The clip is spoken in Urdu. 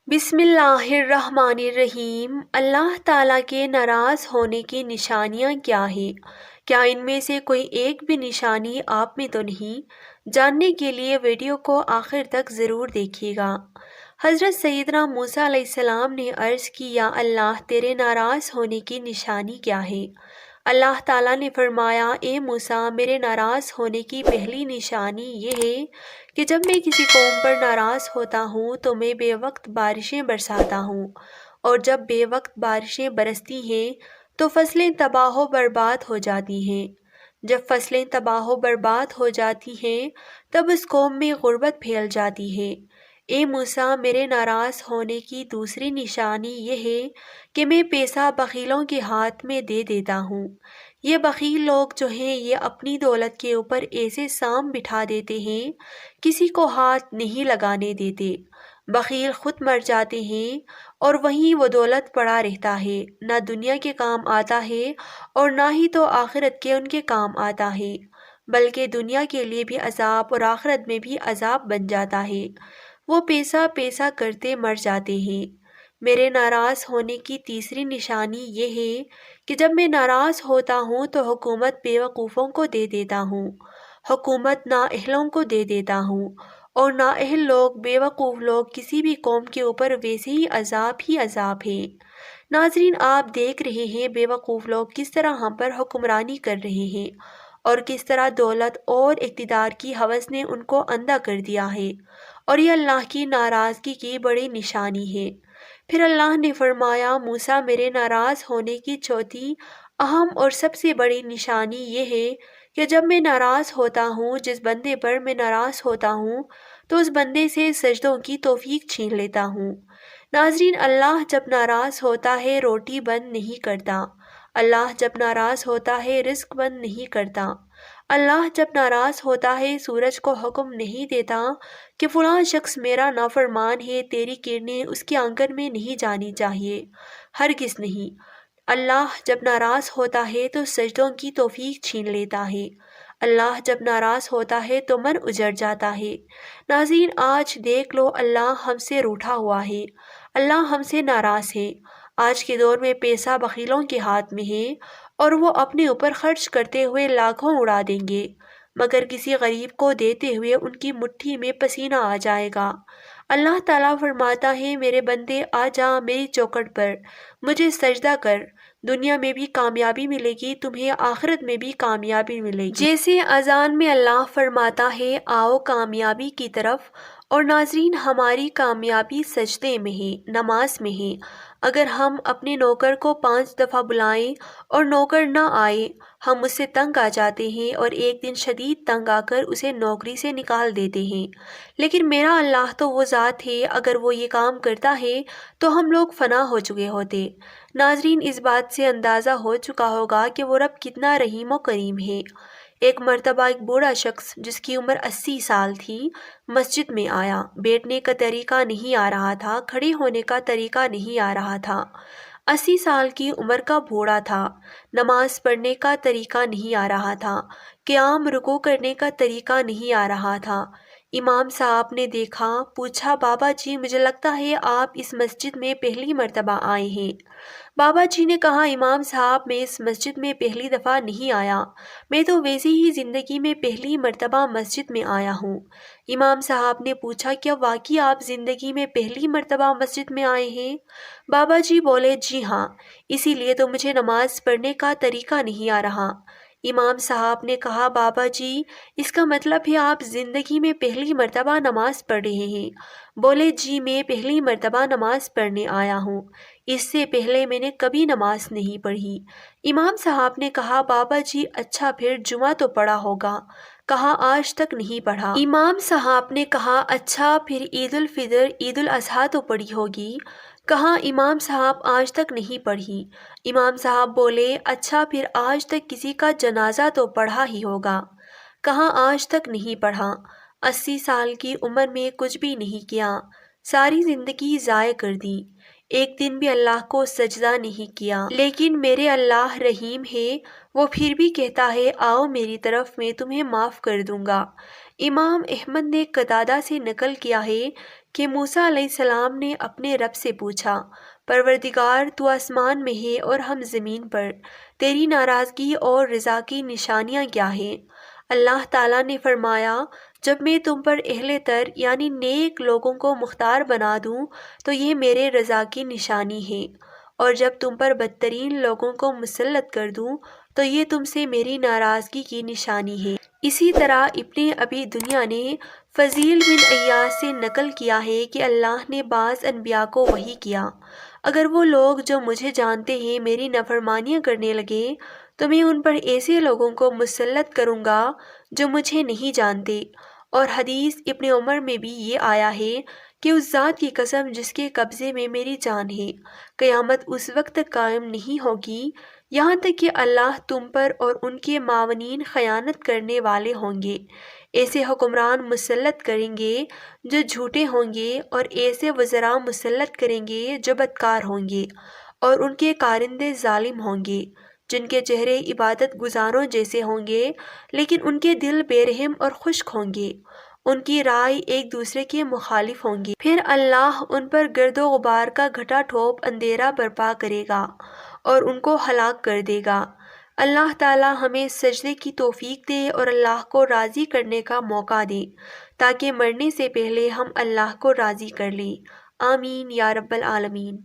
بسم اللہ الرحمن الرحیم۔ اللہ تعالیٰ کے ناراض ہونے کی نشانیاں کیا ہیں؟ کیا ان میں سے کوئی ایک بھی نشانی آپ میں تو نہیں؟ جاننے کے لیے ویڈیو کو آخر تک ضرور دیکھیے گا۔ حضرت سیدنا موسیٰ علیہ السلام نے عرض کی، یا اللہ، تیرے ناراض ہونے کی نشانی کیا ہے؟ اللہ تعالیٰ نے فرمایا، اے موسیٰ، میرے ناراض ہونے کی پہلی نشانی یہ ہے کہ جب میں کسی قوم پر ناراض ہوتا ہوں تو میں بے وقت بارشیں برساتا ہوں، اور جب بے وقت بارشیں برستی ہیں تو فصلیں تباہ و برباد ہو جاتی ہیں۔ جب فصلیں تباہ و برباد ہو جاتی ہیں تب اس قوم میں غربت پھیل جاتی ہے۔ اے موسیٰ، میرے ناراض ہونے کی دوسری نشانی یہ ہے کہ میں پیسہ بخیلوں کے ہاتھ میں دے دیتا ہوں۔ یہ بخیل لوگ جو ہیں یہ اپنی دولت کے اوپر ایسے سام بٹھا دیتے ہیں، کسی کو ہاتھ نہیں لگانے دیتے۔ بخیل خود مر جاتے ہیں اور وہیں وہ دولت پڑا رہتا ہے، نہ دنیا کے کام آتا ہے اور نہ ہی تو آخرت کے ان کے کام آتا ہے، بلکہ دنیا کے لیے بھی عذاب اور آخرت میں بھی عذاب بن جاتا ہے۔ وہ پیسہ پیسہ کرتے مر جاتے ہیں۔ میرے ناراض ہونے کی تیسری نشانی یہ ہے کہ جب میں ناراض ہوتا ہوں تو حکومت بے وقوفوں کو دے دیتا ہوں، حکومت نااہلوں کو دے دیتا ہوں، اور نااہل لوگ، بے وقوف لوگ کسی بھی قوم کے اوپر ویسے ہی عذاب ہے۔ ناظرین، آپ دیکھ رہے ہیں بے وقوف لوگ کس طرح ہم پر حکمرانی کر رہے ہیں، اور کس طرح دولت اور اقتدار کی ہوس نے ان کو اندھا کر دیا ہے، اور یہ اللہ کی ناراضگی کی بڑی نشانی ہے۔ پھر اللہ نے فرمایا، موسیٰ، میرے ناراض ہونے کی چوتھی اہم اور سب سے بڑی نشانی یہ ہے کہ جب میں ناراض ہوتا ہوں، جس بندے پر میں ناراض ہوتا ہوں تو اس بندے سے سجدوں کی توفیق چھین لیتا ہوں۔ ناظرین، اللہ جب ناراض ہوتا ہے روٹی بند نہیں کرتا، اللہ جب ناراض ہوتا ہے رزق بند نہیں کرتا، اللہ جب ناراض ہوتا ہے سورج کو حکم نہیں دیتا کہ فلاں شخص میرا نافرمان ہے، تیری کرنیں اس کے آنگن میں نہیں جانی چاہیے، ہرگز نہیں۔ اللہ جب ناراض ہوتا ہے تو سجدوں کی توفیق چھین لیتا ہے، اللہ جب ناراض ہوتا ہے تو من اجڑ جاتا ہے۔ ناظرین، آج دیکھ لو، اللہ ہم سے روٹھا ہوا ہے، اللہ ہم سے ناراض ہے۔ آج کے دور میں پیسہ بخیلوں کے ہاتھ میں ہے اور وہ اپنے اوپر خرچ کرتے ہوئے لاکھوں اڑا دیں گے، مگر کسی غریب کو دیتے ہوئے ان کی مٹھی میں پسینہ آ جائے گا۔ اللہ تعالیٰ فرماتا ہے، میرے بندے آ جا میری چوکھٹ پر، مجھے سجدہ کر، دنیا میں بھی کامیابی ملے گی، تمہیں آخرت میں بھی کامیابی ملے گی۔ جیسے اذان میں اللہ فرماتا ہے، آؤ کامیابی کی طرف، اور ناظرین، ہماری کامیابی سجدے میں ہے، نماز میں ہے۔ اگر ہم اپنے نوکر کو 5 دفعہ بلائیں اور نوکر نہ آئے، ہم اس سے تنگ آ جاتے ہیں اور ایک دن شدید تنگ آ کر اسے نوکری سے نکال دیتے ہیں۔ لیکن میرا اللہ تو وہ ذات ہے، اگر وہ یہ کام کرتا ہے تو ہم لوگ فنا ہو چکے ہوتے۔ ناظرین، اس بات سے اندازہ ہو چکا ہوگا کہ وہ رب کتنا رحیم و کریم ہے۔ ایک مرتبہ ایک بوڑھا شخص جس کی عمر 80 سال تھی مسجد میں آیا۔ بیٹھنے کا طریقہ نہیں آ رہا تھا، کھڑے ہونے کا طریقہ نہیں آ رہا تھا۔ 80 سال کی عمر کا بوڑھا تھا، نماز پڑھنے کا طریقہ نہیں آ رہا تھا، قیام رکوع کرنے کا طریقہ نہیں آ رہا تھا۔ امام صاحب نے دیکھا، پوچھا، بابا جی، مجھے لگتا ہے آپ اس مسجد میں پہلی مرتبہ آئے ہیں۔ بابا جی نے کہا، امام صاحب، میں اس مسجد میں پہلی دفعہ نہیں آیا، میں تو ویسے ہی زندگی میں پہلی مرتبہ مسجد میں آیا ہوں۔ امام صاحب نے پوچھا، کیا واقعی آپ زندگی میں پہلی مرتبہ مسجد میں آئے ہیں؟ بابا جی بولے، جی ہاں، اسی لیے تو مجھے نماز پڑھنے کا طریقہ نہیں آ رہا۔ امام صاحب نے کہا، بابا جی، اس کا مطلب ہے آپ زندگی میں پہلی مرتبہ نماز پڑھ رہے ہیں؟ بولے، جی، میں پہلی مرتبہ نماز پڑھنے آیا ہوں، اس سے پہلے میں نے کبھی نماز نہیں پڑھی۔ امام صاحب نے کہا، بابا جی، اچھا، پھر جمعہ تو پڑھا ہوگا؟ کہا، آج تک نہیں پڑھا۔ امام صاحب نے کہا، اچھا، پھر عید الفطر، عید الاضحیٰ تو پڑھی ہوگی؟ کہا، امام صاحب، آج تک نہیں پڑھی۔ امام صاحب بولے، اچھا، پھر آج تک کسی کا جنازہ تو پڑھا ہی ہوگا؟ کہا، آج تک نہیں پڑھا۔ 80 سال کی عمر میں کچھ بھی نہیں کیا، ساری زندگی ضائع کر دی، ایک دن بھی اللہ کو سجدہ نہیں کیا۔ لیکن میرے اللہ رحیم ہے، وہ پھر بھی کہتا ہے، آؤ میری طرف، میں تمہیں معاف کر دوں گا۔ امام احمد نے قتادہ سے نقل کیا ہے کہ موسیٰ علیہ السلام نے اپنے رب سے پوچھا، پروردگار تو آسمان میں ہے اور ہم زمین پر، تیری ناراضگی اور رضا کی نشانیاں کیا ہیں؟ اللہ تعالیٰ نے فرمایا، جب میں تم پر اہل تر یعنی نیک لوگوں کو مختار بنا دوں تو یہ میرے رضا کی نشانی ہے، اور جب تم پر بدترین لوگوں کو مسلط کر دوں تو یہ تم سے میری ناراضگی کی نشانی ہے۔ اسی طرح ابن ابی دنیا نے فضیل بن عیاض سے نقل کیا ہے کہ اللہ نے بعض انبیاء کو وحی کیا، اگر وہ لوگ جو مجھے جانتے ہیں میری نافرمانیاں کرنے لگے تو میں ان پر ایسے لوگوں کو مسلط کروں گا جو مجھے نہیں جانتے۔ اور حدیث ابن عمر میں بھی یہ آیا ہے کہ اس ذات کی قسم جس کے قبضے میں میری جان ہے، قیامت اس وقت تک قائم نہیں ہوگی یہاں تک کہ اللہ تم پر اور ان کے معاونین خیانت کرنے والے ہوں گے، ایسے حکمران مسلط کریں گے جو جھوٹے ہوں گے، اور ایسے وزراء مسلط کریں گے جو بدکار ہوں گے، اور ان کے کارندے ظالم ہوں گے جن کے چہرے عبادت گزاروں جیسے ہوں گے لیکن ان کے دل بے رحم اور خشک ہوں گے، ان کی رائے ایک دوسرے کے مخالف ہوں گی۔ پھر اللہ ان پر گرد و غبار کا گھٹا ٹھوپ اندھیرا برپا کرے گا اور ان کو ہلاک کر دے گا۔ اللہ تعالی ہمیں سجدے کی توفیق دے اور اللہ کو راضی کرنے کا موقع دے تاکہ مرنے سے پہلے ہم اللہ کو راضی کر لیں۔ آمین یا رب العالمین۔